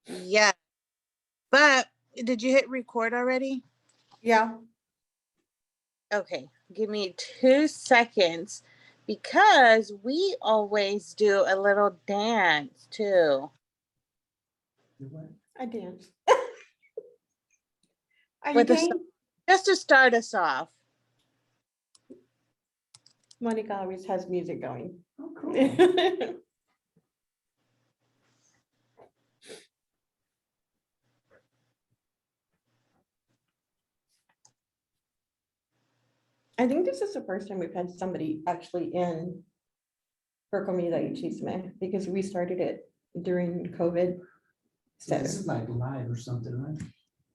Yeah. But did you hit record already? Yeah. Okay. Give me 2 seconds because we always do a little dance too. I dance. Are you With the game? just to start us off. Monica always has music going. Oh, cool. I think this is the first time we've had somebody actually in for Comida y Chisme because we started it during COVID. So this is like live or something, right?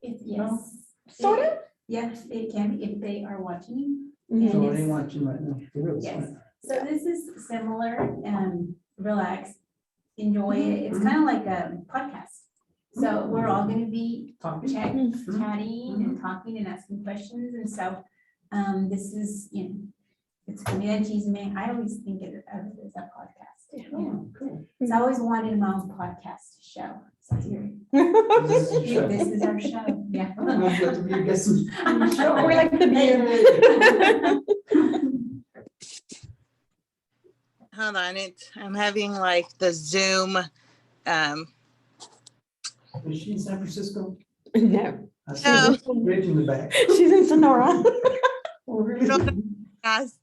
Yes. Sort of? Yes, it can be if they are watching. Mhm. So And they it's- watching right now. For real, Yes, right? so this is similar, relax, enjoy it. It's kind of like a podcast. So we're all gonna be Talking. chatting and talking and asking questions. And so, this is, it's Comida and Chisme. I always think of it as a podcast. Oh, cool. So I always wanted my own podcast show. So here, This is your show. this is our show, yeah. I'm glad to be a guest on your show. We're like the view. Hold on, I'm having like the Zoom. Is she in San Francisco? No, I see No. a bridge in the back. she's in Sonora. Oh, really? Guys,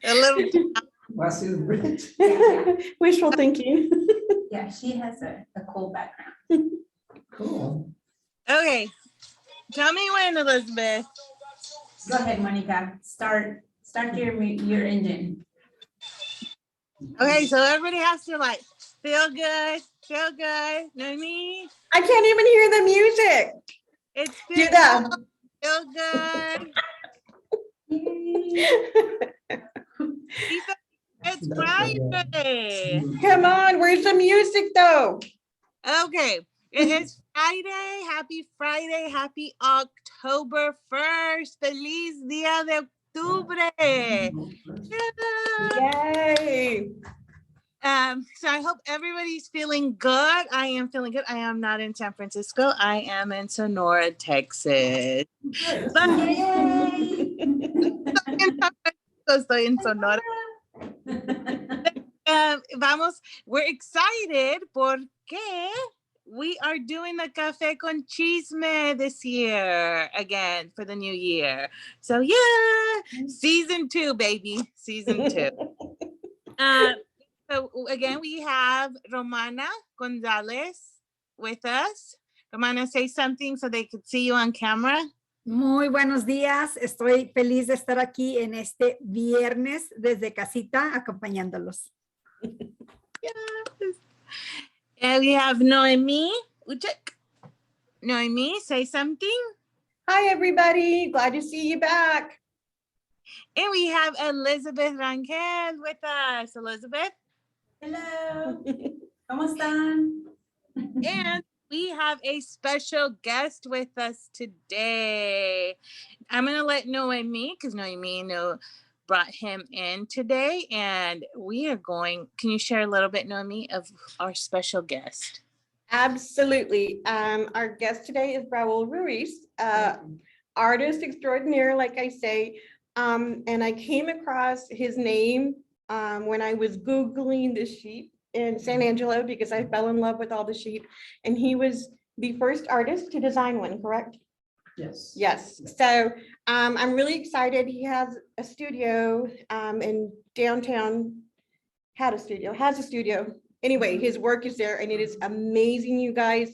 a little. I see the bridge. Wishful thinking. Yeah, she has a cool background. Cool. Okay, tell me when, Elizabeth. Go ahead, Monica, start your engine. Okay, so everybody has to like feel good. Know what I mean? I can't even hear the music. It's Do feel, that. feel good. It's Friday. Come on, where's the music though? Okay, it is Friday. Happy Friday. Happy October 1st. Feliz Día de Octubre. Yay. So I hope everybody's feeling good. I am feeling good. I am not in San Francisco. I am in Sonora, Texas. But estoy en Sonora. We're excited porque we are doing the Café con Chisme this year again for the new year. So yeah, season 2, baby, season 2. So again, we have Romana Gonzalez with us. Romana, say something so they could see you on camera. Muy buenos días. Estoy feliz de estar aquí en este viernes desde casita acompañándolos. Yes. And we have Noemi Uchek. Noemi, say something. Hi, everybody. Glad to see you back. And we have Elizabeth Rangel with us. Elizabeth. Hello, ¿cómo están? And we have a special guest with us today. I'm going to let Noemi, because Noemi brought him in today. And we are going, can you share a little bit, Noemi, of our special guest? Absolutely. Our guest today is Raul Ruiz, artist extraordinaire, like I say. And I came across his name when I was Googling the sheep in San Angelo because I fell in love with all the sheep. And he was the first artist to design one, correct? Yes. Yes. So I'm really excited. He has a studio in downtown, has a studio. Anyway, his work is there and it is amazing, you guys.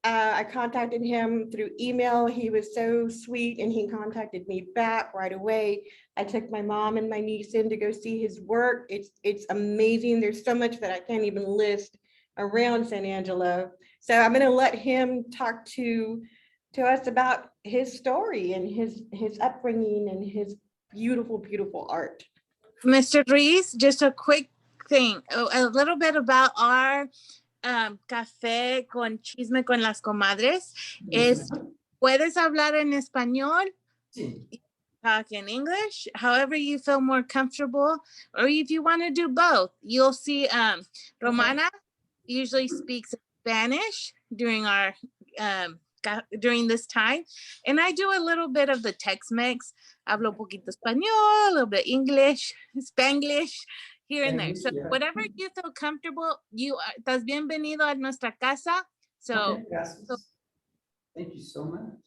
I contacted him through email. He was so sweet and he contacted me back right away. I took my mom and my niece in to go see his work. It's amazing. There's so much that I can't even list around San Angelo. So I'm going to let him talk to us about his story and his upbringing and his beautiful, beautiful art. Mr. Ruiz, just a quick thing, a little bit about our Café con Chisme con las Comadres. Es, ¿puedes hablar en español? Sí. talk in English, however you feel more comfortable, or if you want to do both. You'll see Romana usually speaks Spanish during our during this time, and I do a little bit of the Tex-Mex. Hablo poquito español, a little bit English, Spanglish, here and there. So Spanglish, yeah. whatever you feel comfortable, you estás bienvenido a nuestra casa. So Okay, gracias. Thank you so much.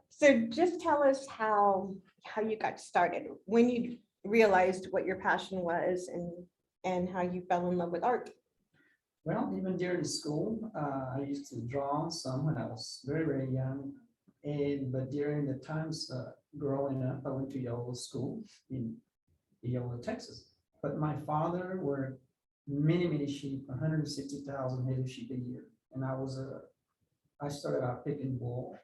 So just tell us how you got started, when you realized what your passion was and how you fell in love with art. Well, even during school, I used to draw some when I was very, very young. But during the times growing up, I went to Yola School in Yola, Texas. But my father worked many sheep, 160,000 head of sheep a year. And I started out picking wool,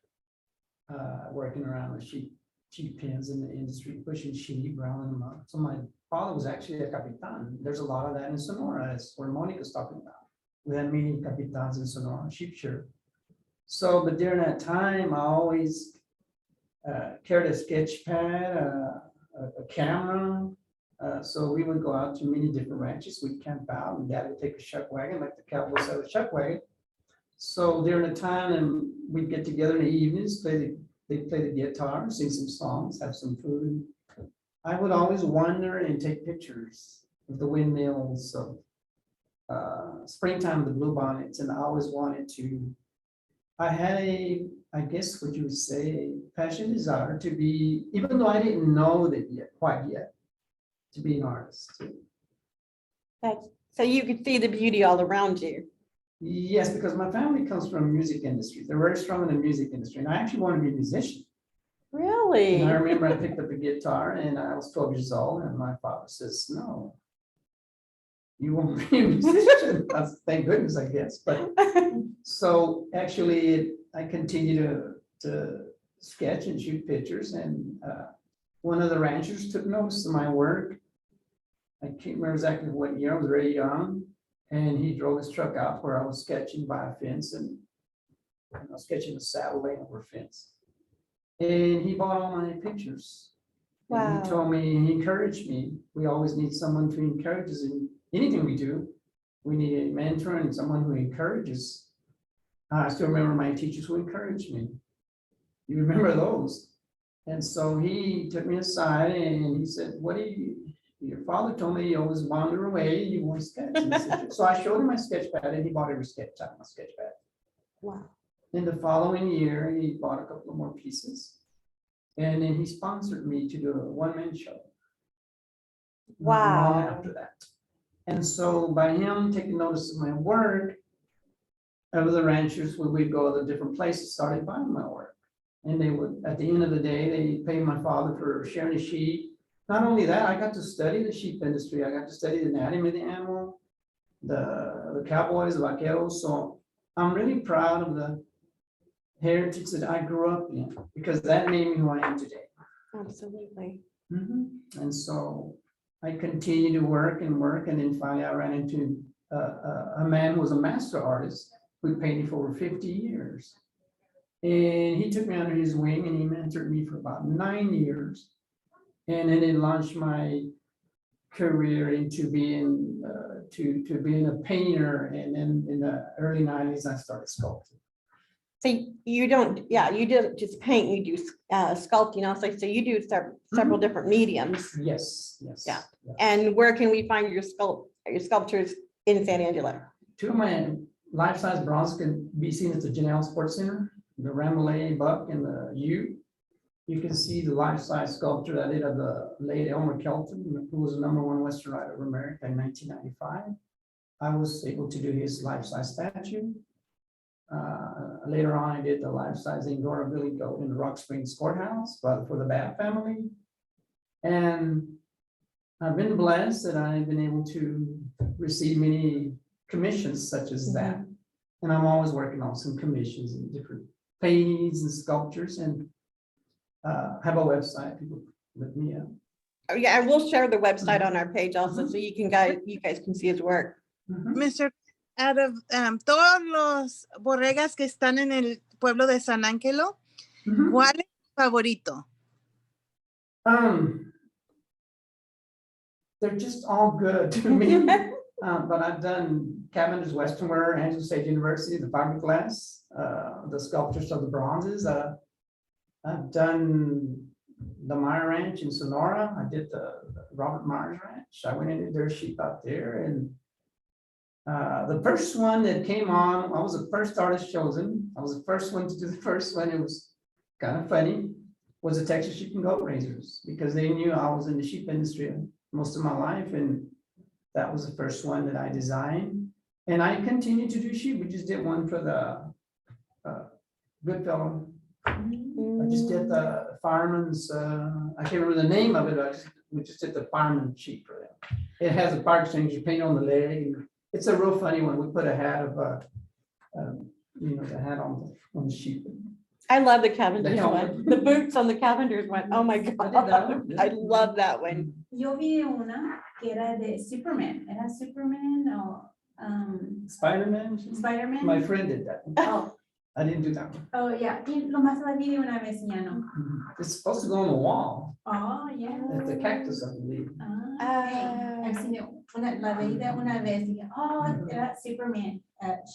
working around the sheep pens in the industry, pushing sheep, rounding them up. So my father was actually a capitan. There's a lot of that in Sonora. That's where Monica's talking about. We had many capitans in Sonora, sheep shear. So, but during that time, I always carried a sketch pad, a camera. So we would go out to many different ranches. We'd camp out, and Dad would take a chuck wagon, like the Cowboys have a chuck wagon. So during the time, and we'd get together in the evenings, they'd play the guitar, sing some songs, have some food. I would always wander and take pictures of the windmills, of springtime, the bluebonnets, and I always wanted to. I had I guess what you would say, a passion, desire to be, even though I didn't know that quite yet, to be an artist too. So you could see the beauty all around you. Yes, because my family comes from the music industry. They're very strong in the music industry, and I actually want to be a musician. Really? And I remember I picked up a guitar, and I was 12 years old, and my father says, "No, you won't be a musician." Thank goodness, I guess. But so actually, I continue to sketch and shoot pictures, and one of the ranchers took notice of my work. I can't remember exactly what year. I was very young, and he drove his truck out where I was sketching by a fence, and I was sketching a saddle laying over a fence. And he bought all my pictures. And Wow. he told me, he encouraged me. We always need someone to encourage us in anything we do. We need a mentor and someone who encourages. I still remember my teachers who encouraged me. You remember those? And so he took me aside and he said, your father told me you always wander away, you want to sketch. So I showed him my sketch pad, and he bought every sketch out of my sketch pad. Wow. In the following year, he bought a couple of more pieces. And then he sponsored me to do a one-man show. Wow. Long after that. And so by him taking notice of my work, other ranchers, when we'd go to different places, started buying my work. And they would, at the end of the day, they paid my father for sharing a sheep. Not only that, I got to study the sheep industry. I got to study the anatomy of the animal, the cowboys, the vaqueros. So I'm really proud of the heritage that I grew up in, because that made me who I am today. Absolutely. And so I continued to work, and then finally I ran into a man who was a master artist who painted for over 50 years. And he took me under his wing, and he mentored me for about 9 years. And then it launched my career into being to being a painter. And then in the early 90s, I started sculpting. So you don't just paint, you do sculpting also. So you do several different mediums. Yes. Yeah. And where can we find your sculptures in San Angelo? Two of my life-size bronze can be seen at the Janelle Sports Center, the Ramillet Buck and the U. You can see the life-size sculpture I did of the late Elmer Kelton, who was the #1 Western Rider of America in 1995. I was able to do his life-size statue. Later on, I did the life-size Angora Billy Goat in the Rock Springs Courthouse for the Babb family. And I've been blessed that I've been able to receive many commissions such as that. And I'm always working on some commissions and different paintings and sculptures, and have a website. People look me up. Oh, yeah, and we'll share the website on our page also, so you guys can see his work. Mr. Out of todos los borregas que están en el pueblo de San Ángelo, ¿cuál es favorito? They're just all good to me. But I've done Comadres, Western Wear, Angelo State University, the fiberglass, the sculptures of the bronzes. I've done the Meyer Ranch in Sonora. I did the Robert Myers Ranch. I went into their sheep out there, and the first one that came on, I was the first artist chosen. I was the first one to do the first one. It was kind of funny. Was the Texas Sheep and Goat Raisers, because they knew I was in the sheep industry most of my life, and that was the first one that I designed. And I continued to do sheep. We just did one for the Goodfellow. I just did the fireman's, I can't remember the name of it. We just did the fireman sheep for them. It has a fire extinguisher paint on the leg. It's a real funny one. We put a hat of, the hat on the sheep. I love the Cavenders helmet. one. The boots on the Cavenders one. Oh my I did that God. one. I love that one. Yo vi una que era de Superman. ¿Era Superman o Spider-Man. Spider-Man? My friend did that. Oh, I didn't do that one. oh, yeah. Y lo más la vi de una vez y ya no. It's supposed to go on the wall. Oh, yeah. It's a cactus, I believe. Ah, okay. I've seen it. La veí de una vez y dije, oh, era Superman.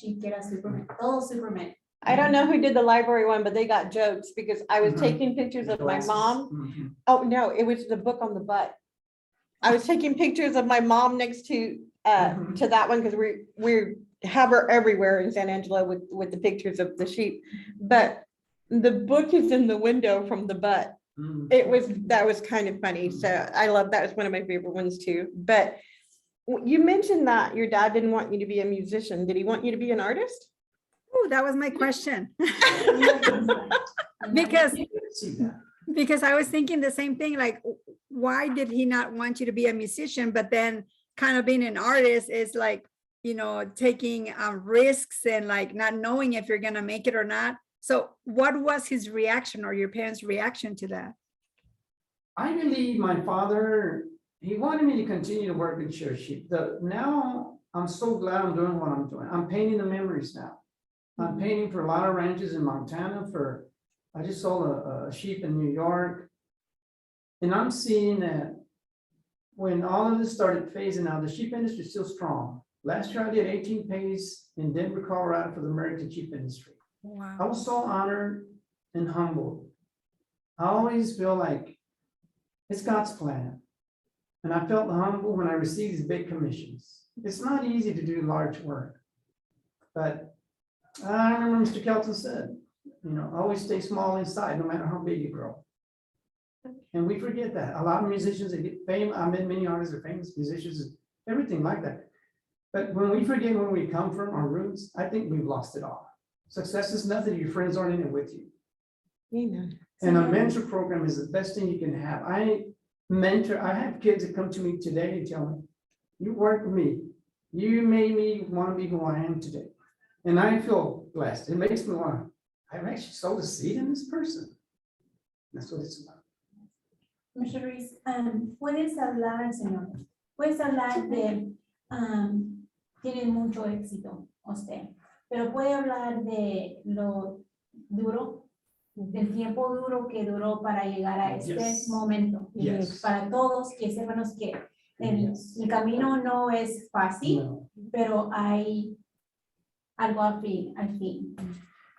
She era Superman. Todo Superman. I don't know who did the library one, but they got jokes because I was Mhm. taking pictures of my Glasses. mom. Mhm. Oh, no, it was the book on the butt. I was taking pictures of my mom next to that one because we have her everywhere in San Angelo with the pictures of the sheep. But the book is in the window from the butt. Mhm. That was kind of funny. So I love, that was one of my favorite ones too. But you mentioned that your dad didn't want you to be a musician. Did he want you to be an artist? Oh, that was my question. Because See that? Because I was thinking the same thing, like, why did he not want you to be a musician? But then kind of being an artist is like, taking risks and like not knowing if you're going to make it or not. So what was his reaction or your parents' reaction to that? I believe my father, he wanted me to continue to work in share sheep. Now I'm so glad I'm doing what I'm doing. I'm painting the memories now. I'm painting for a lot of ranches in Montana I just sold a sheep in New York. And I'm seeing that when all of this started phasing out, the sheep industry is still strong. Last year I did 18 pays in Denver, Colorado for the American sheep industry. I Wow. was so honored and humbled. I always feel like it's God's plan. And I felt humble when I received these big commissions. It's not easy to do large work. But I remember Mr. Kelton said, always stay small inside, no matter how big you grow. And we forget that. A lot of musicians that get famous, I met many artists are famous musicians, everything like that. But when we forget where we come from, our roots, I think we've lost it all. Success is nothing if your friends aren't in it with you. Amen. And a mentor program is the best thing you can have. I have kids that come to me today and tell me, you work with me. You made me want to be who I am today. And I feel blessed. It makes me want to, I've actually sowed a seed in this person. That's what it's about. Mr. Ruiz, puedes hablar al Señor. Puedes hablar de, tienen mucho éxito usted, pero puede hablar de lo duro, del tiempo duro que duró para llegar a este Yes. momento. Yes. Para todos que sepan que el camino no es fácil, No. pero hay algo al fin.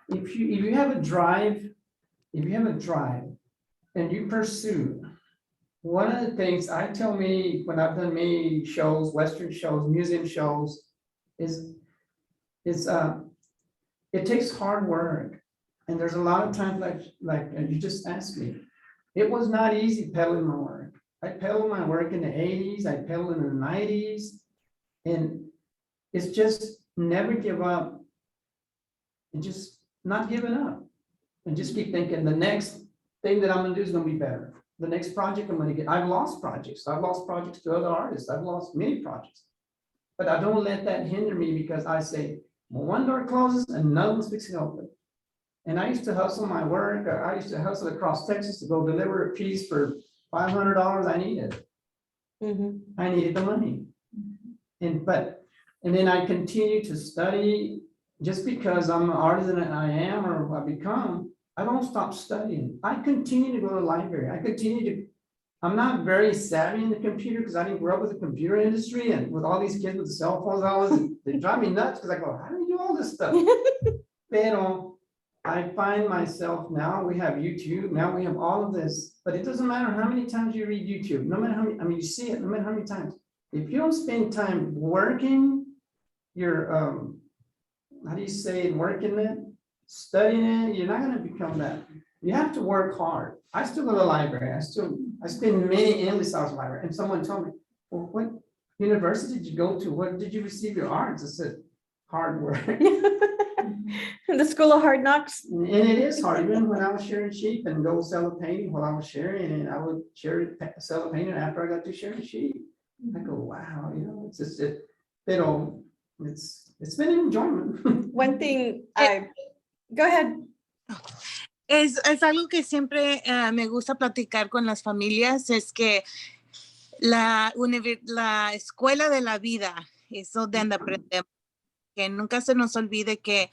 If you have a drive, and you pursue, one of the things I tell me when I've done many shows, Western shows, museum shows, is it takes hard work. And there's a lot of times like you just asked me, it was not easy peddling my work. I peddled my work in the 80s, I peddled in the 90s, and it's just never give up and just not giving up and just keep thinking the next thing that I'm gonna do is gonna be better. The next project I'm gonna get, I've lost projects to other artists, I've lost many projects. But I don't let that hinder me because I say, well, one door closes, another one's fixing to open. And I used to hustle my work, I used to hustle across Texas to go deliver a piece for $500 I needed. I needed the money. And then I continue to study. Just because I'm an artisan and I am or I become, I don't stop studying. I continue to go to the library. I'm not very savvy in the computer because I didn't grow up with the computer industry and with all these kids with the cell phones, they drive me nuts because I go, how do you do all this stuff? Pero I find myself now, we have YouTube, now we have all of this, but it doesn't matter how many times you read YouTube, no matter how many, I mean, you see it, no matter how many times. If you don't spend time working your, how do you say it, working it, studying it, you're not gonna become that. You have to work hard. I still go to the library. I spend many endless hours in the library. And someone told me, well, what university did you go to? What did you receive your arts? I said, hard work. The School of Hard Knocks. And it is hard. Even when I was sharing sheep and go sell a painting while I was sharing, and I would sell a painting after I got to sharing sheep. I go, wow, you know, it's just it's been an enjoyment. One thing, go ahead. Es algo que siempre me gusta platicar con las familias, es que la escuela de la vida es donde aprendemos, que nunca se nos olvide que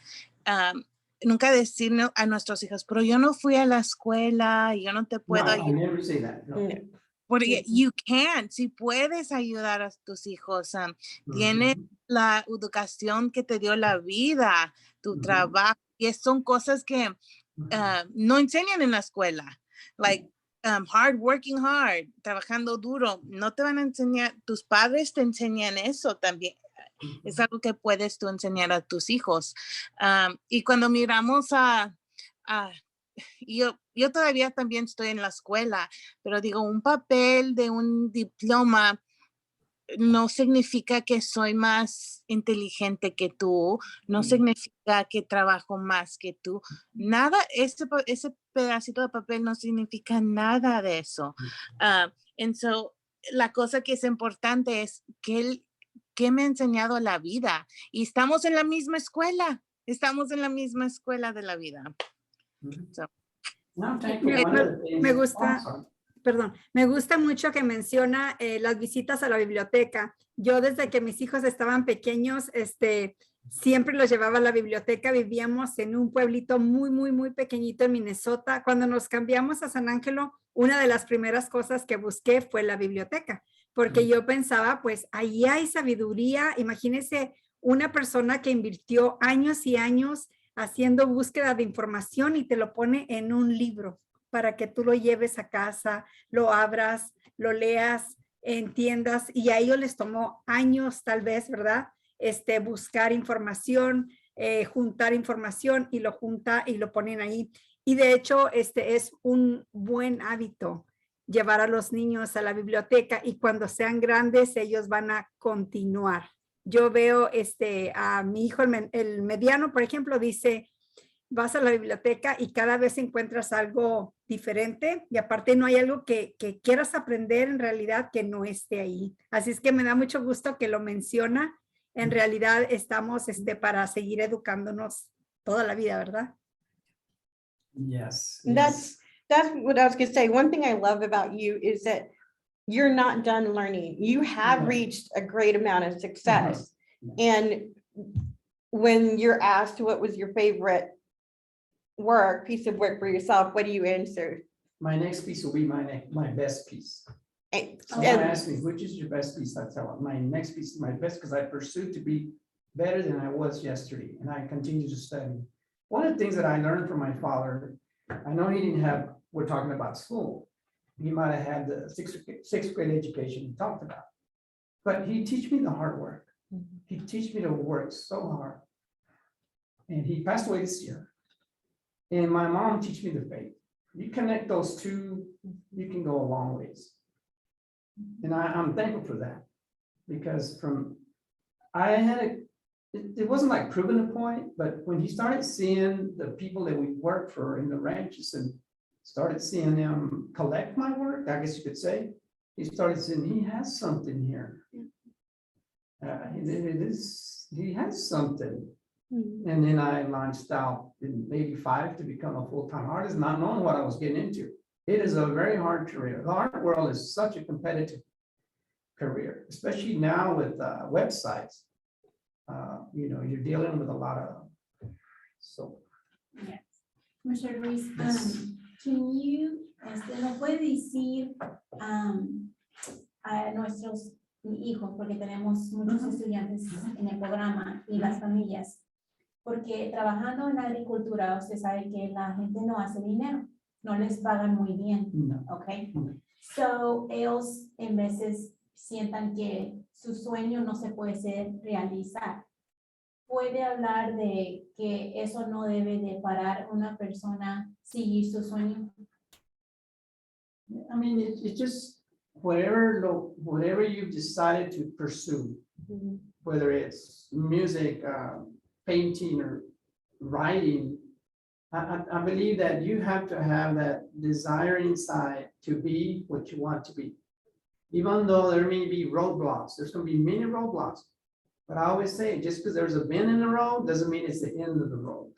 nunca decir a nuestros hijos, pero yo no fui a la escuela, yo no te puedo ayudar. I never say that. No. Porque you can, si puedes ayudar a tus hijos, tienes la educación que te dio la vida, tu trabajo, y son cosas que no enseñan en la escuela, like working hard, trabajando duro, no te van a enseñar, tus padres te enseñan eso también, es algo que puedes tú enseñar a tus hijos. Y cuando miramos yo todavía también estoy en la escuela, pero digo, un papel de un diploma no significa que soy más inteligente que tú, no significa que trabajo más que tú, nada, ese pedacito de papel no significa nada de eso. La cosa que es importante es que me ha enseñado la vida, y estamos en la misma escuela de la vida. So, me gusta. Perdón, me gusta mucho que menciona las visitas a la biblioteca. Yo desde que mis hijos estaban pequeños, siempre los llevaba a la biblioteca. Vivíamos en un pueblito muy, muy, muy pequeñito en Minnesota. Cuando nos cambiamos a San Ángelo, una de las primeras cosas que busqué fue la biblioteca, porque yo pensaba, pues ahí hay sabiduría. Imagínense una persona que invirtió años y años haciendo búsqueda de información y te lo pone en un libro, para que tú lo lleves a casa, lo abras, lo leas, entiendas, y a ellos les tomó años tal vez, ¿verdad? Buscar información, juntar información, y lo junta y lo ponen ahí. Y de hecho, es un buen hábito llevar a los niños a la biblioteca, y cuando sean grandes ellos van a continuar. Yo veo a mi hijo, el mediano, por ejemplo, dice, vas a la biblioteca y cada vez encuentras algo diferente, y aparte no hay algo que quieras aprender en realidad que no esté ahí. Así es que me da mucho gusto que lo menciona. En realidad estamos para seguir educándonos toda la vida, ¿verdad? Yes. That's what I was gonna say. One thing I love about you is that you're not done learning. You have reached a great amount of success. And when you're asked what was your favorite piece of work for yourself, what do you answer? My next piece will be my best piece. Someone asked me, which is your best piece? I tell them, my next piece is my best, because I pursued to be better than I was yesterday, and I continue to study. One of the things that I learned from my father, I know he didn't have, we're talking about school. He might have had the sixth grade education he talked about, but he teach me the hard work. He teach me to work so hard. And he passed away this year. And my mom teach me the faith. You connect those two, you can go a long ways. And I'm thankful for that, because it wasn't like proving a point, but when he started seeing the people that we work for in the ranches and started seeing them collect my work, I guess you could say, he started saying, he has something here. He has something. And then I launched out in '85 to become a full-time artist, not knowing what I was getting into. It is a very hard career. The art world is such a competitive career, especially now with websites. You're dealing with a lot of, so. Yes. Commissioner Ruiz, can you, nos puede decir a nuestros hijos, porque tenemos muchos estudiantes en el programa y las familias, porque trabajando en agricultura, usted sabe que la gente no hace dinero, no les pagan muy bien, No. ¿ok? No. So, ellos en veces sientan que su sueño no se puede realizar. ¿Puede hablar de que eso no debe de parar una persona seguir su sueño? I mean, it's just whatever you've decided to pursue, whether it's music, painting, or writing. I believe that you have to have that desire inside to be what you want to be. Even though there may be roadblocks, there's going to be many roadblocks. But I always say, just because there's a bend in the road doesn't mean it's the end of the road.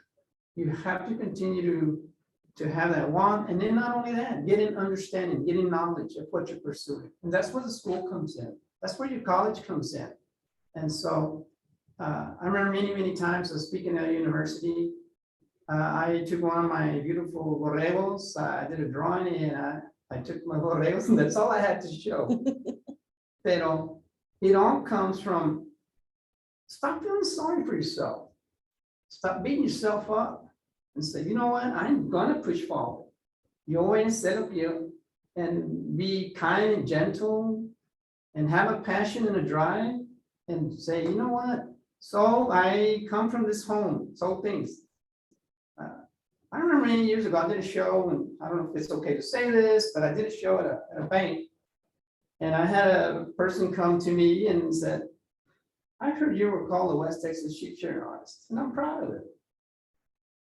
You have to continue to have that want, and then not only that, getting understanding, getting knowledge of what you're pursuing. And that's where the school comes in. That's where your college comes in. And so I remember many times I was speaking at a university. I took one of my beautiful borregos. I did a drawing and I took my borregos, and that's all I had to show. Pero it all comes from stop feeling sorry for yourself. Stop beating yourself up and say, you know what, I'm gonna push forward. You always set up you and be kind and gentle and have a passion and a drive and say, you know what, so I come from this home, so things. I remember many years ago, I did a show, and I don't know if it's okay to say this, but I did a show at a bank. And I had a person come to me and said, I heard you were called the West Texas sheep shearing artist, and I'm proud of it.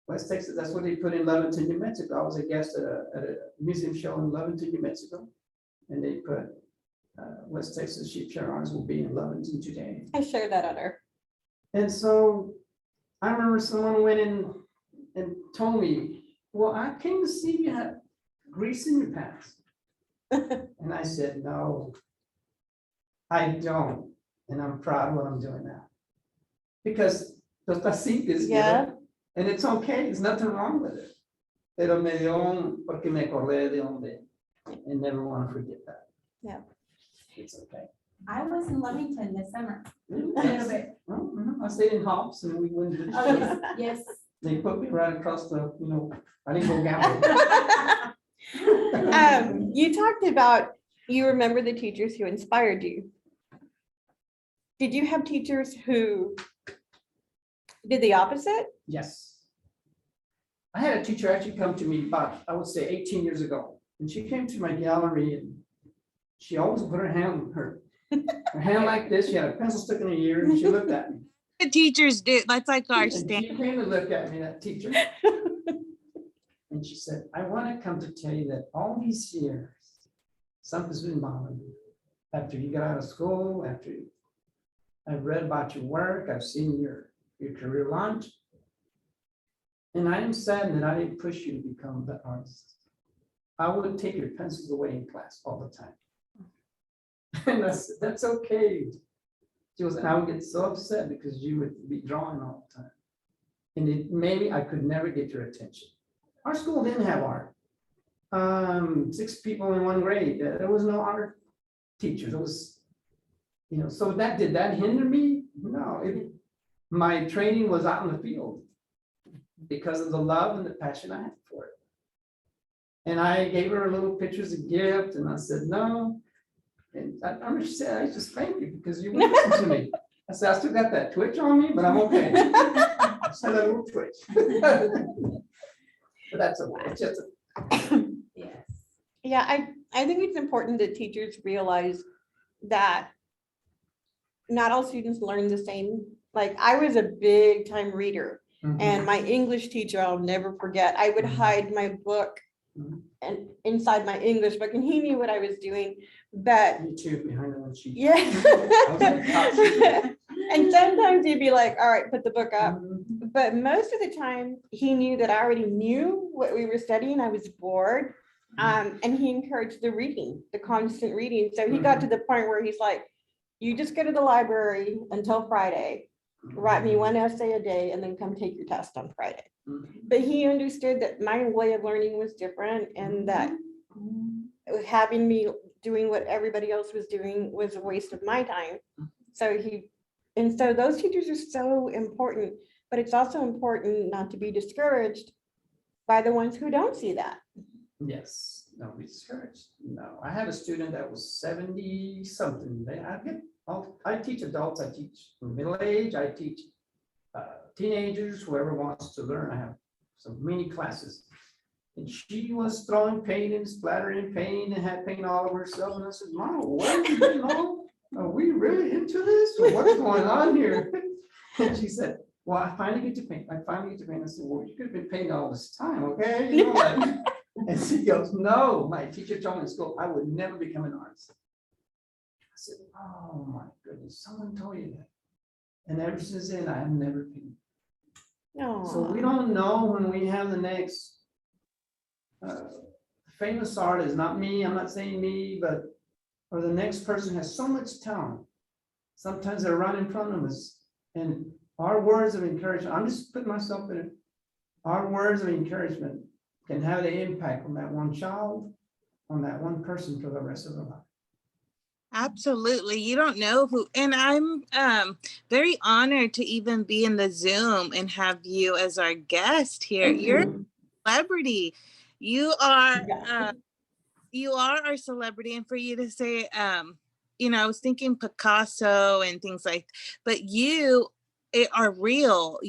West Texas, that's what they put in Leventon, New Mexico. I was a guest at a museum show in Leventon, New Mexico. And they put West Texas sheep shearing artist will be in Leventon today. I shared that on her. And so I remember someone went in and told me, well, I came to see you have grease in your pants. And I said, no, I don't. And I'm proud of what I'm doing now. Because los tacites, Yeah. and it's okay, there's nothing wrong with it. Pero me dio porque me acordé de donde, and never want to forget that. Yeah. It's okay. I was in Lovington this summer, a little Yes. bit. Oh, I stayed in Hops and we went to the Oh, show. yes, yes. They put me right across the, I didn't go gamble. You talked about, you remember the teachers who inspired you. Did you have teachers who did the opposite? Yes. I had a teacher actually come to me about, I would say 18 years ago, and she came to my gallery and she always put her hand like this. She had a pencil stuck in her ear and she looked at me. The teachers do. That's like our And stand. she came to look at me, that teacher. And she said, I want to come to tell you that all these years, something's been bothering you. After you got out of school, after I've read about your work, I've seen your career launch. And I am sad that I didn't push you to become the artist. I would take your pencils away in class all the time. And I said, that's okay. She was, and I would get so upset because you would be drawing all the time. And maybe I could never get your attention. Our school didn't have art. 6 people in 1 grade. There was no art teachers. It was, so did that hinder me? No, my training was out in the field because of the love and the passion I had for it. And I gave her a little picture as a gift, and I said, no. And I remember she said, I just thank you because you would listen to me. I said, I still got that twitch on me, but I'm okay. I said a little twitch. But that's okay. It's just Yes. Yeah, I think it's important that teachers realize that not all students learn the same. Like, I was a big time reader, and my English teacher, I'll never forget, I would hide my book and inside my English book, and he knew what I was doing, but Me too, behind the one sheet. yeah. I was like, "Oh." And sometimes he'd be like, all right, put the book up. But most of the time, he knew that I already knew what we were studying. I was bored. And he encouraged the reading, the constant reading. So he got to the point where he's like, you just go to the library until Friday. write me one essay a day and then come take your test on Friday. Mhm. But he understood that my way of learning was different and that having me doing what everybody else was doing was a waste of my time. So so those teachers are so important, but it's also important not to be discouraged by the ones who don't see that. Yes, no, be discouraged. No, I had a student that was 70 something. I teach adults, I teach middle age, I teach teenagers, whoever wants to learn. I have some mini classes. And she was throwing paint and splattering paint and had paint all over herself. And I said, Mama, where are you getting all? Are we really into this? Or what's going on here? And she said, well, I finally get to paint. I said, well, you could have been painting all this time, okay? You know, like, and she goes, no, my teacher told me in school, I would never become an artist. I said, oh my goodness, someone told you that. And ever since then, I have never painted. So we don't know when we have the next famous artist, not me, I'm not saying me, but, or the next person has so much talent. Sometimes they're right in front of us. And our words of encouragement, I'm just putting myself in it. Our words of encouragement can have the impact on that one child, on that one person for the rest of their life. Absolutely. You don't know who, and I'm very honored to even be in the Zoom and have you as our guest here. You're a celebrity. You are our celebrity, and for you to say, you know, I was thinking Picasso and things like, but you are real.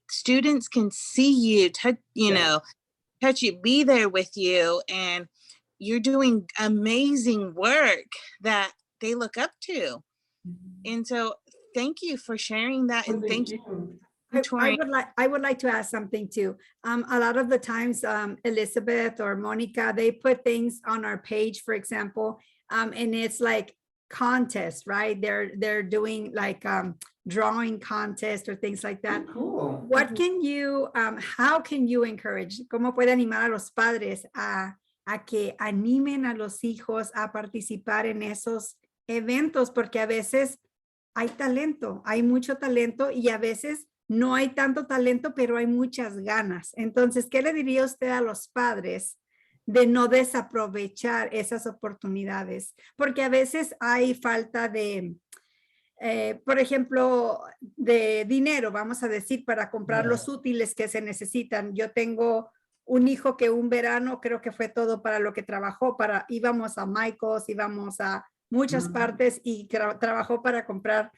Students can see you, touch, touch you, be there with you, and you're doing amazing work that they look up to. And so thank you for sharing that. And thank you. I would like to ask something too. A lot of the times, Elizabeth or Monica, they put things on our page, for example, and it's like contest, right? They're doing like drawing contest or things like that. Cool. What can you, how can you encourage? ¿Cómo puede animar a los padres a que animen a los hijos a participar en esos eventos? Porque a veces hay talento, hay mucho talento y a veces no hay tanto talento, pero hay muchas ganas. Entonces, ¿qué le diría usted a los padres de no desaprovechar esas oportunidades? Porque a veces hay falta de, por ejemplo, de dinero, vamos a decir, para comprar los útiles que se necesitan. Yo tengo un hijo que un verano creo que fue todo para lo que trabajó, íbamos a Michael's, íbamos a muchas partes y trabajó para comprar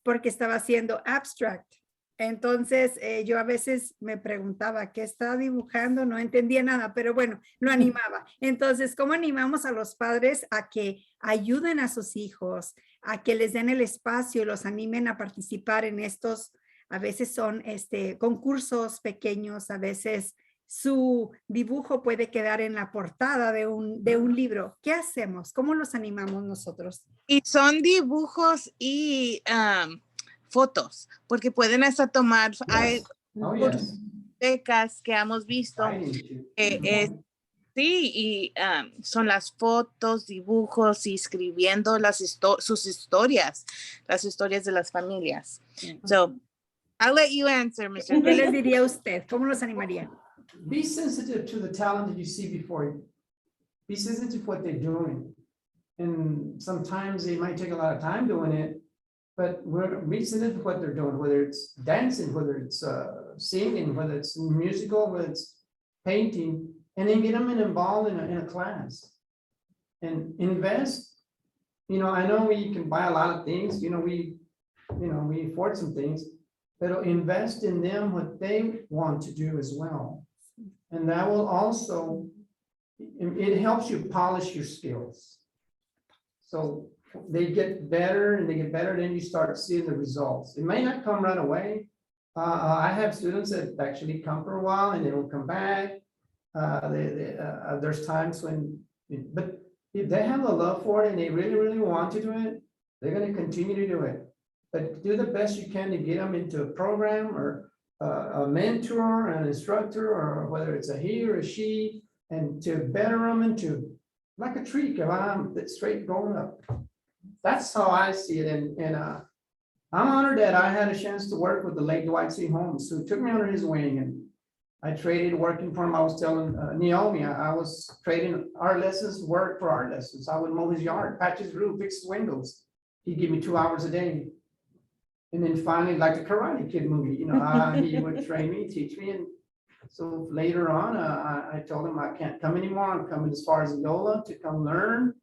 porque estaba haciendo abstract. Entonces yo a veces me preguntaba qué estaba dibujando, no entendía nada, pero bueno, lo animaba. Entonces, ¿cómo animamos a los padres a que ayuden a sus hijos, a que les den el espacio, los animen a participar en estos, a veces son concursos pequeños, a veces su dibujo puede quedar en la portada de un libro? ¿Qué hacemos? ¿Cómo los animamos nosotros? Y son dibujos y fotos, porque pueden hasta tomar, hay becas que hemos visto, sí, y son las fotos, dibujos y escribiendo sus historias, las historias de las familias. So, I'll let you answer, Mr. ¿Qué les diría usted? ¿Cómo los animaría? Be sensitive to the talent that you see before you. Be sensitive to what they're doing. And sometimes they might take a lot of time doing it, but be sensitive to what they're doing, whether it's dancing, whether it's singing, whether it's musical, whether it's painting, and then get them involved in a class and invest. You know, I know we can buy a lot of things, we afford some things, but invest in them what they want to do as well. And that will also, it helps you polish your skills. So they get better and they get better, then you start seeing the results. It may not come right away. I have students that actually come for a while and they will come back. There's times when, but if they have a love for it and they really, really want to do it, they're going to continue to do it. But do the best you can to get them into a program or a mentor, an instructor, or whether it's a he or a she, and to better them into like a tree, that's straight going up. That's how I see it. And I'm honored that I had a chance to work with the late Dwight C. Holmes, who took me under his wing, and I traded working for him. I was telling Naomi, I was trading our lessons, work for our lessons. I would mow his yard, patch his roof, fix his windows. He'd give me 2 hours a day. And then finally, like the Karate Kid movie, you know, he would train me, teach me. And so later on, I told him I can't come anymore. I'm coming as far as Yola to come learn.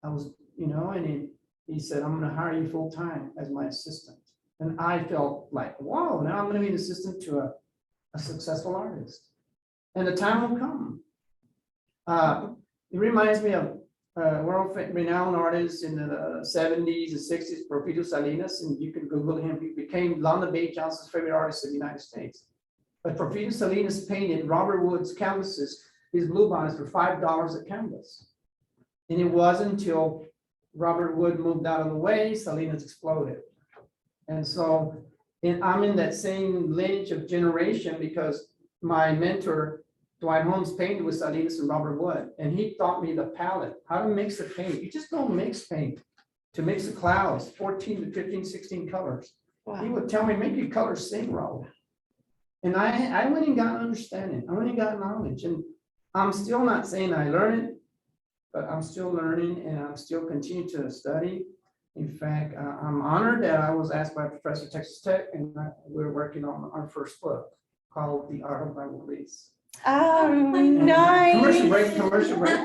I was, you know, and he said, I'm going to hire you full time as my assistant. And I felt like, whoa, now I'm going to be an assistant to a successful artist. And the time will come. It reminds me of world renowned artist in the 70s and 60s, Porfirio Salinas, and you can Google him. He became London Bay Johnson's favorite artist in the United States. But Porfirio Salinas painted Robert Wood's canvases, his blue bonnets, for $5 a canvas. And it wasn't until Robert Wood moved out of the way, Salinas exploded. And so I'm in that same lineage of generation because my mentor, Dwight Holmes, painted with Salinas and Robert Wood, and he taught me the palette, how to mix the paint. You just don't mix paint. To mix the clouds, 14 to 15, 16 colors. Wow. He would tell me, make your colors sing, Raul. And I went and got understanding. I went and got knowledge, and I'm still not saying I learned it, but I'm still learning, and I'm still continuing to study. In fact, I'm honored that I was asked by a professor at Texas Tech, and we're working on our first book called The Art of Raul Ruiz. Oh, And nice. Commercial break, commercial break.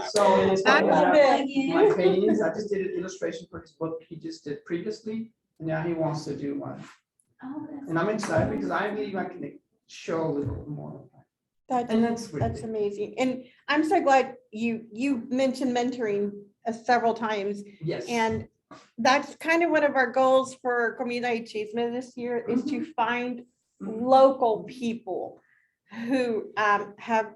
So it's I talking love about it. my paintings. I just did an illustration for his book he just did previously, and now he wants to do one. Oh, that's And I'm excited because I believe I can show a little more. And that's That's amazing. And I'm so glad you mentioned mentoring several times. Yes. And that's kind of one of our goals for Comida y Chisme this year is to find local people who have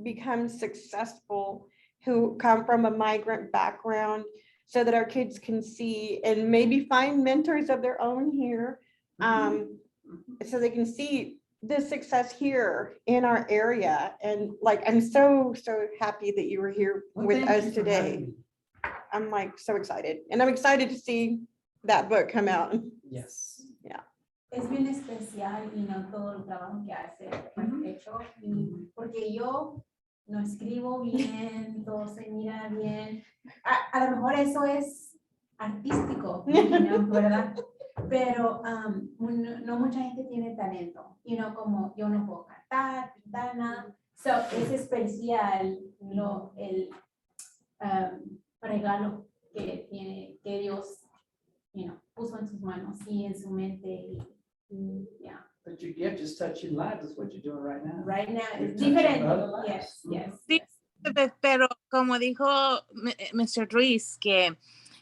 become successful, who come from a migrant background, so that our kids can see and maybe find mentors of their own here, so they can see the success here in our area. And like, I'm so happy that you were here Well, with thank us you for today. having me. I'm like so excited, and I'm excited to see that book come out. Yes. Es bien especial y no todo el trabajo que hace hecho, y porque yo no escribo bien, todo se mira bien. A lo mejor eso es artístico, ¿verdad? Pero no mucha gente tiene talento, como yo no puedo cantar, pintar nada. So, es especial el regalo que Dios, puso en sus manos y en su mente. Yeah. But your gift is touching lives. That's what you're doing right now. Right now You're it's touching different. other lives. Yes, yes. Sí. yes. Pero como dijo Mr. Ruiz, que,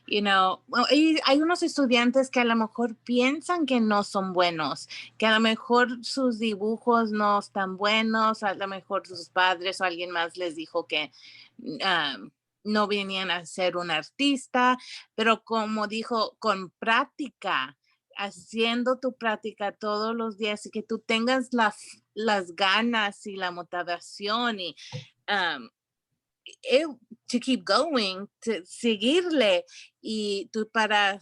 hay unos estudiantes que a lo mejor piensan que no son buenos, que a lo mejor sus dibujos no están buenos, a lo mejor sus padres o alguien más les dijo que no venían a ser un artista, pero como dijo, con práctica, haciendo tu práctica todos los días y que tú tengas las ganas y la motivación y to keep going, to seguirle y para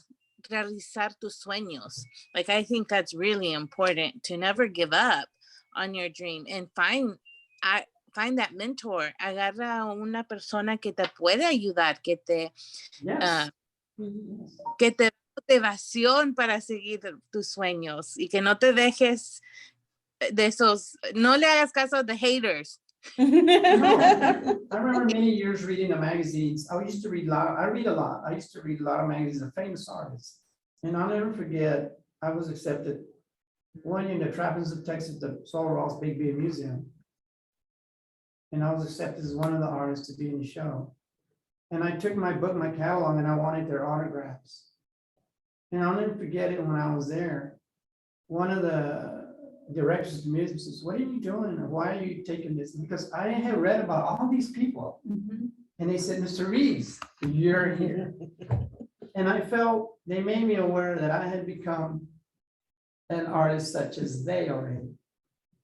realizar tus sueños. Like, I think that's really important, to never give up on your dream and find that mentor. Agarra a una persona que te puede ayudar, que te Yes. que te dé motivación para seguir tus sueños y que no te dejes de esos, no le hagas caso a the haters. No, I remember many years reading the magazines. I used to read a lot. I read a lot. I used to read a lot of magazines of famous artists. And I'll never forget, I was accepted one year in the Trappings of Texas, the Sol Ross Big Beer Museum. And I was accepted as one of the artists to be in the show. And I took my book, my catalog, and I wanted their autographs. And I'll never forget it when I was there. One of the directors of the museum says, what are you doing? Why are you taking this? Because I had read about all these people. And they said, Mr. Ruiz, you're here. And I felt they made me aware that I had become an artist such as they are.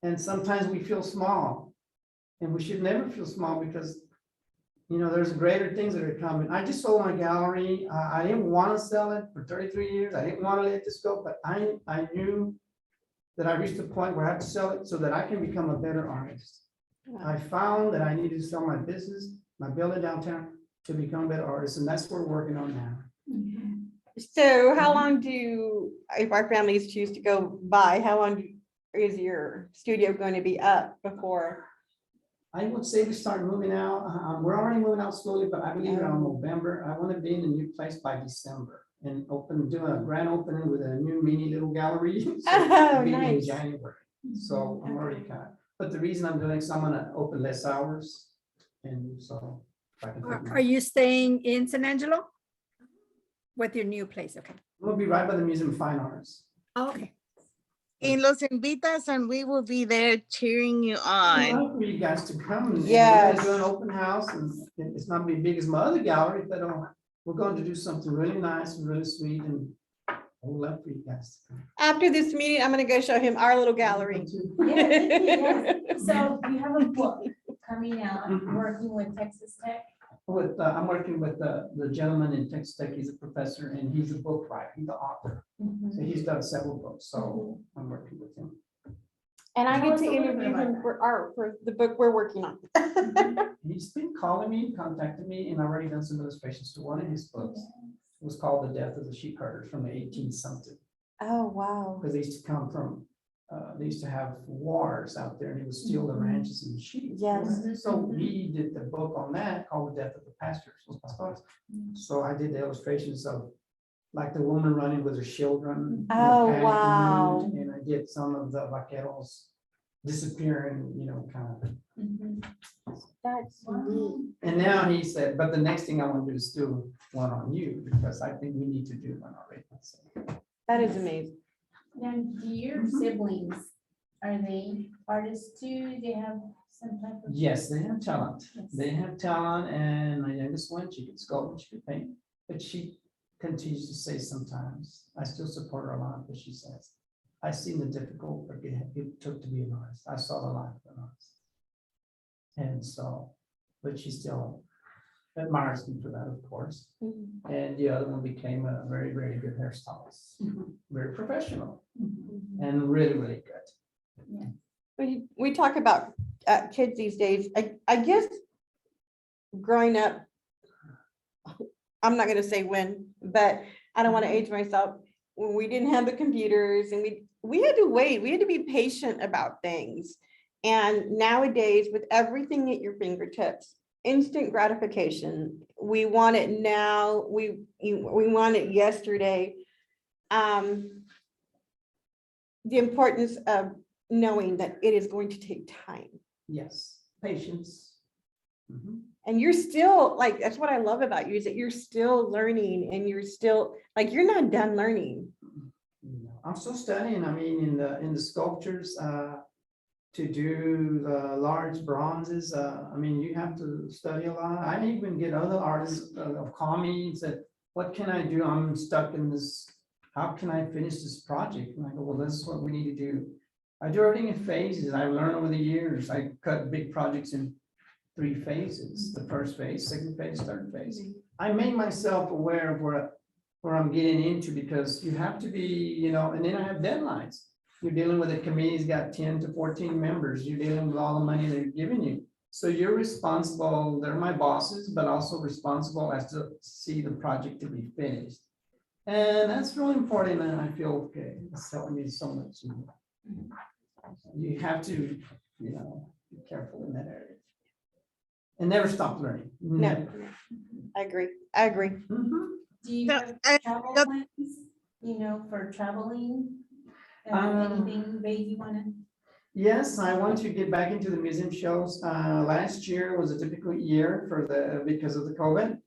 And sometimes we feel small. And we should never feel small because you know, there's greater things that are coming. I just sold my gallery. I didn't want to sell it for 33 years. I didn't want to let this go, but I knew that I reached a point where I had to sell it so that I can become a better artist. I found that I needed to sell my business, my building downtown, to become a better artist, and that's what we're working on now. So how long do, if our families choose to go by, how long is your studio going to be up before? I would say we start moving out. We're already moving out slowly, but I believe around November. I want to be in a new place by December and do a grand opening with a new mini little gallery. So Oh, it'll be in nice. January. So I'm already kind of, but the reason I'm doing, so I'm gonna open less hours. And so. if I can fit Are you staying in San Angelo? With your new place, okay. We'll be right by the Museum of Fine Arts. Oh, okay. Y los invitas and we will be there cheering you I'd on. love for you guys to come. And Yes. we're gonna do an open house, and it's not gonna be big as my other gallery, but we're going to do something really nice and really sweet, and I would love for you guys to come. After this meeting, I'm gonna go show him our little gallery. Yes. So you have a book coming out, Mhm. working with Texas Tech. I'm working with the gentleman in Texas Tech. He's a professor and he's a book writer. He's the author. So he's done several books. So I'm working with him. And I Tell get us to a little bit interview about him that. for the book we're working on. He's been calling me, contacted me, and I've already done some illustrations to one of his books. It was called The Death of the Sheep Herders from the 18 something. Oh, wow. Because they used to come from, they used to have wars out there and he would steal the ranches and the sheep. Yes. So he did the book on that called The Death of the Pastors. So I did the illustrations of like the woman running with her children. in a Oh, panic wow. mood, and I did some of the vaqueros disappearing, you know, kind of. That's neat. And now he said, but the next thing I want to do is do one on you because I think we need to do one already. So, That is amazing. Now, do your siblings, are they artists too? They have some type of? yes, they have talent. Yes. They have talent, and my youngest one, she could sculpt, she could paint, but she continues to say sometimes, I still support her a lot, but she says, I've seen the difficult work it took to be an artist. I saw the life of an artist. And so, but she still admires me for that, of course. Mhm. And the other one became a very, very good hairstylist, very professional and really, really good. We talk about kids these days. I guess growing up, I'm not gonna say when, but I don't want to age myself. When we didn't have the computers and we had to wait, we had to be patient about things. And nowadays, with everything at your fingertips, instant gratification, we want it now, we want it yesterday. The importance of knowing that it is going to take time. Yes, patience. Mhm. And you're still, like, that's what I love about you, is that you're still learning and you're still, like, you're not done learning. No, I'm still studying. I mean, in the sculptures, to do the large bronzes, I mean, you have to study a lot. I even get other artists call me and said, what can I do? I'm stuck in this. How can I finish this project? And I go, well, this is what we need to do. I do everything in phases. I learned over the years. I cut big projects in 3 phases, the first phase, second phase, third phase. I made myself aware of where I'm getting into because you have to be, you know, and then I have deadlines. You're dealing with a committee's got 10 to 14 members. You're dealing with all the money they're giving you. So you're responsible, they're my bosses, but also responsible as to see the project to be finished. And that's really important, and I feel, okay, it's helping me so much. You have to, you know, be careful in that area. And never stop learning, never. I agree. I agree. Mhm. Do you So, have travel plans, you know, for traveling? Anything big you wanna? Yes, I want to get back into the museum shows. Last year was a difficult year because of the COVID.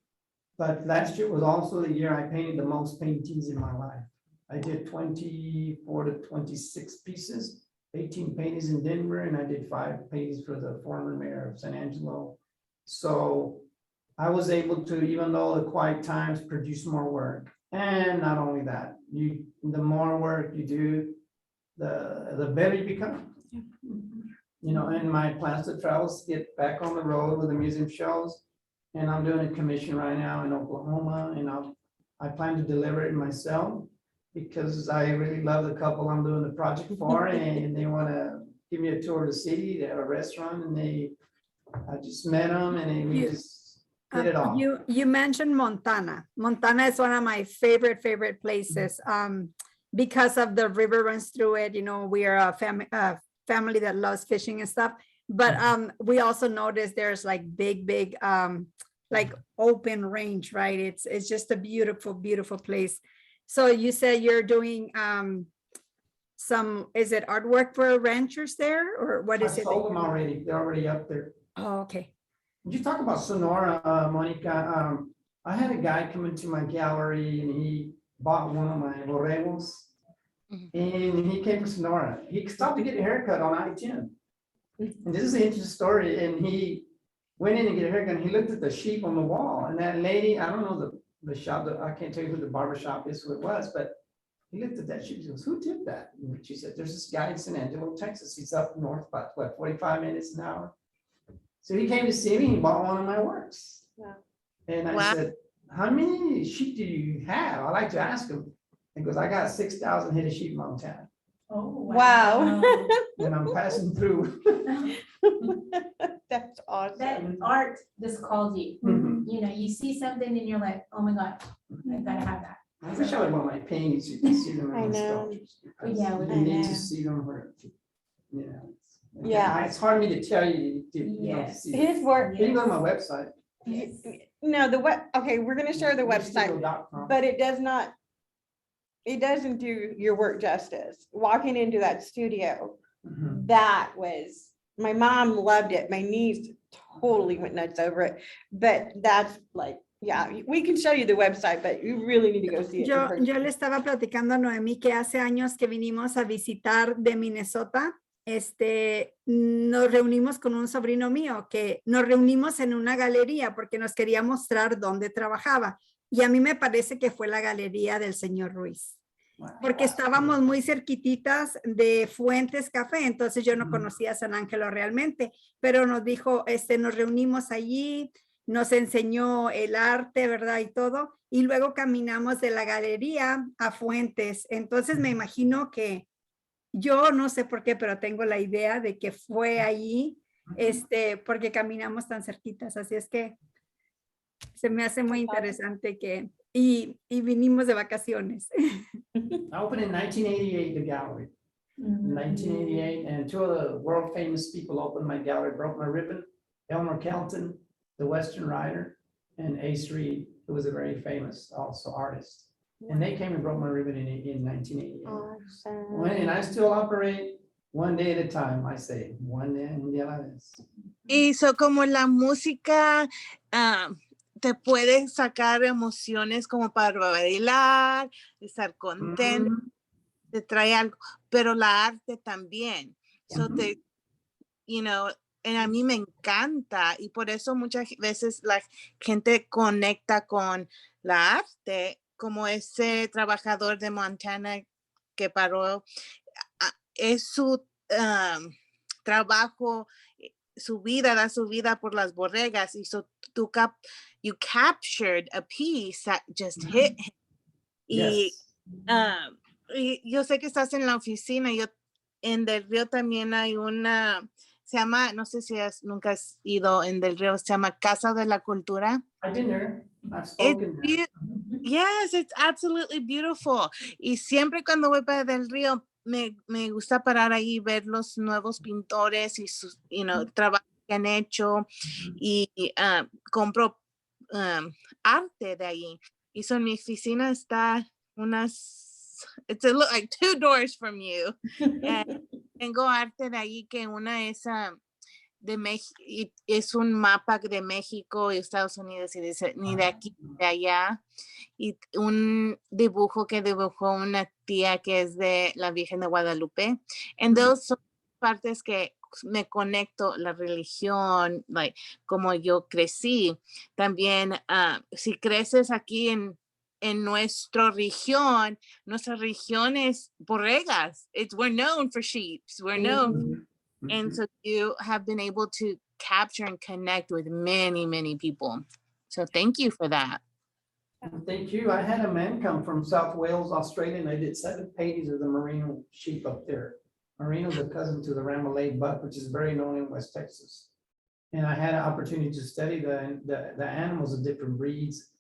But last year was also the year I painted the most paintings in my life. I did 24 to 26 pieces, 18 paintings in Denver, and I did 5 paintings for the former mayor of San Angelo. So I was able to, even though the quiet times, produce more work. And not only that, the more work you do, the better you become. You know, and my plans to travel, get back on the road with the museum shows. And I'm doing a commission right now in Oklahoma, and I plan to deliver it myself because I really love the couple I'm doing the project for, and they want to give me a tour of the city. They have a restaurant, and I just met them, and we just did it all. You mentioned Montana. Montana is one of my favorite places because of the river runs through it. You know, we are a family that loves fishing and stuff. But we also noticed there's like big like open range, right? It's just a beautiful place. So you said you're doing is it artwork for ranchers there, or what is I it? sold them already. They're already up there. Oh, okay. You talk about Sonora, Monica. I had a guy come into my gallery and he bought one of my borregos. And he came from Sonora. He stopped to get a haircut on I-10. And this is an interesting story. And he went in to get a haircut and he looked at the sheep on the wall. And that lady, I don't know the shop, I can't tell you who the barber shop is, who it was, but he looked at that sheep. He goes, who did that? And she said, there's this guy in San Angelo, Texas. He's up north about, what, 45 minutes an hour. So he came to see me, he bought one of my works. Wow. And I said, how many sheep do you have? I like to ask him. He goes, I got 6,000 head of sheep in Montana. Oh, Wow. And I'm passing through. That's awesome. That art just calls you. Mhm. You know, you see something and you're like, oh my God, I gotta have that. I wish I would want my paintings, you can see them I in the know. sculptures. because Yeah, You I need know. to see them where, you know. Yeah. It's hard for me to tell you. You don't Yes. see it. His work, You can go to my website. Yes. no, okay, we're gonna share the website, Lucido.com. but it doesn't do your work justice. Walking into that studio, Mhm. that was, my mom loved it. My niece totally went nuts over it. But that's like, yeah, we can show you the website, but you really need to go see it. in Yo person. le estaba platicando a Noemí que hace años que vinimos a visitar de Minnesota, nos reunimos con un sobrino mío que nos reunimos en una galería porque nos quería mostrar dónde trabajaba. Y a mí me parece que fue la galería del señor Ruiz, porque estábamos muy cerquititas de Fuentes Café, entonces yo no conocía a San Ángelo realmente, pero nos dijo, nos reunimos allí, nos enseñó el arte, ¿verdad? Y todo, y luego caminamos de la galería a Fuentes. Entonces me imagino que yo no sé por qué, pero tengo la idea de que fue allí, porque caminamos tan cerquitas, así es que se me hace muy interesante que, y vinimos de vacaciones. I opened in 1988, the gallery. In 1988, and two of the world famous people opened my gallery, broke my ribbon. Elmer Kelton, the Western writer, and Ace Reed, who was a very famous also artist. And they came and broke my ribbon in 1988. Awesome. And I still operate one day at a time, I say, one day un día a la vez. Y eso como la música te puede sacar emociones como para bailar, estar contento, te trae algo, pero la arte también. So you know, a mí me encanta y por eso muchas veces la gente conecta con la arte, como ese trabajador de Montana que paró, es su trabajo, su vida, da su vida por las borregas, y so you captured a piece that just hit him. Yes. Y yo sé que estás en la oficina, en Del Río también hay una, se llama, no sé si nunca has ido en Del Río, se llama Casa de la Cultura. I've been there. I've spoken there. Yes, it's absolutely beautiful. Y siempre cuando voy para Del Río, me gusta parar ahí y ver los nuevos pintores y sus, trabajos que han hecho, y compro arte de ahí. Y so en mi oficina está it's like 2 doors from you. Tengo arte de ahí, que una es de México, es un mapa de México y Estados Unidos, y dice ni de aquí ni de allá, y un dibujo que dibujó una tía que es de la Virgen de Guadalupe. En dos son partes que me conecto la religión, like, como yo crecí. También si creces aquí en nuestra región es borregas. We're known for sheep. We're known. And so you have been able to capture and connect with many, many people. So thank you for that. Thank you. I had a man come from South Wales, Australia, and I did 7 pages of the merino sheep up there. Merino is a cousin to the Ramalade buck, which is very known in West Texas. And I had an opportunity to study the animals of different breeds.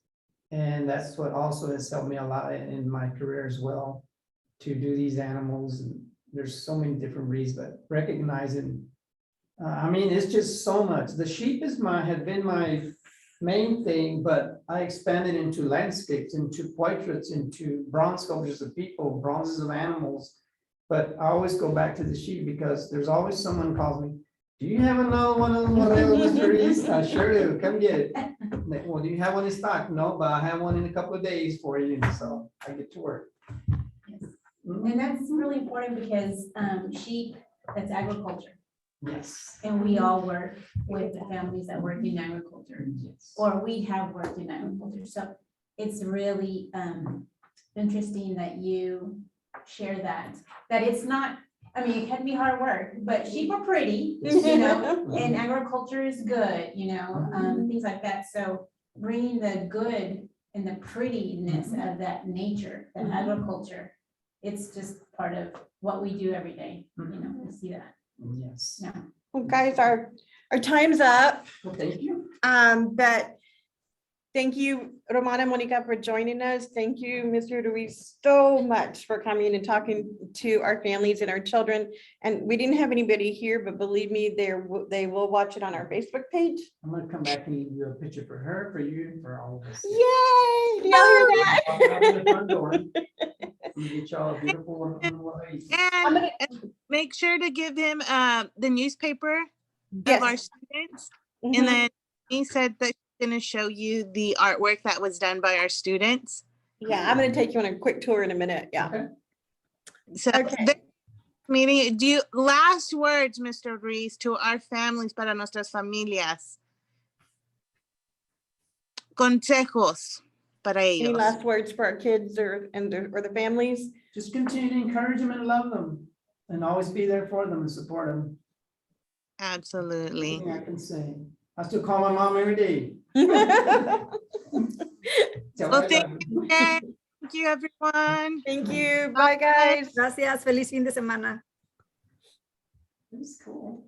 And that's what also has helped me a lot in my career as well, to do these animals. And there's so many different breeds, but recognizing, I mean, it's just so much. The sheep had been my main thing, but I expanded into landscapes, into portraits, into bronze sculptures of people, bronzes of animals. But I always go back to the sheep because there's always someone calls me, do you have another one of them, Mr. Reese? I sure do, come get it. Like, well, do you have one in stock? No, but I have one in a couple of days for you, so I get to work. Yes. And that's really important because sheep, that's agriculture. Yes. And we all work with the families that work in agriculture, Yes. or we have worked in agriculture. So it's really interesting that you share that it's not, I mean, it can be hard work, but sheep are pretty, you know, and agriculture is good, you know, things like that. So bringing the good and the prettiness of that nature, that agriculture, it's just part of what we do every day, you know, we see that. Yes. Yeah. Well, guys, our time's up. Well, thank you. But thank you, Romana and Monica, for joining us. Thank you, Mr. Ruiz, so much for coming and talking to our families and our children. And we didn't have anybody here, but believe me, they will watch it on our Facebook page. I'm gonna come back and give you a picture for her, for you, and for all of us. Yay! Do y'all hear that? Walk out the front door. We get y'all a beautiful one. And make sure to give him the newspaper of our Yes. students. Mhm. And then he said that he's going to show you the artwork that was done by our students. Yeah, I'm gonna take you on a quick tour in a minute. Yeah. Okay. So Okay. the meeting, last words, Mr. Ruiz, to our families, para nuestras familias. Consejos para Any ellos. last words for our kids or the families? Just continue to encourage them and love them, and always be there for them and support them. Absolutely. Anything I can say. I still call my mom every day. Tell Well, her I thank love you, her. guys. Thank you, everyone. Thank you. Bye, guys. Gracias. Feliz fin de semana. It was cool.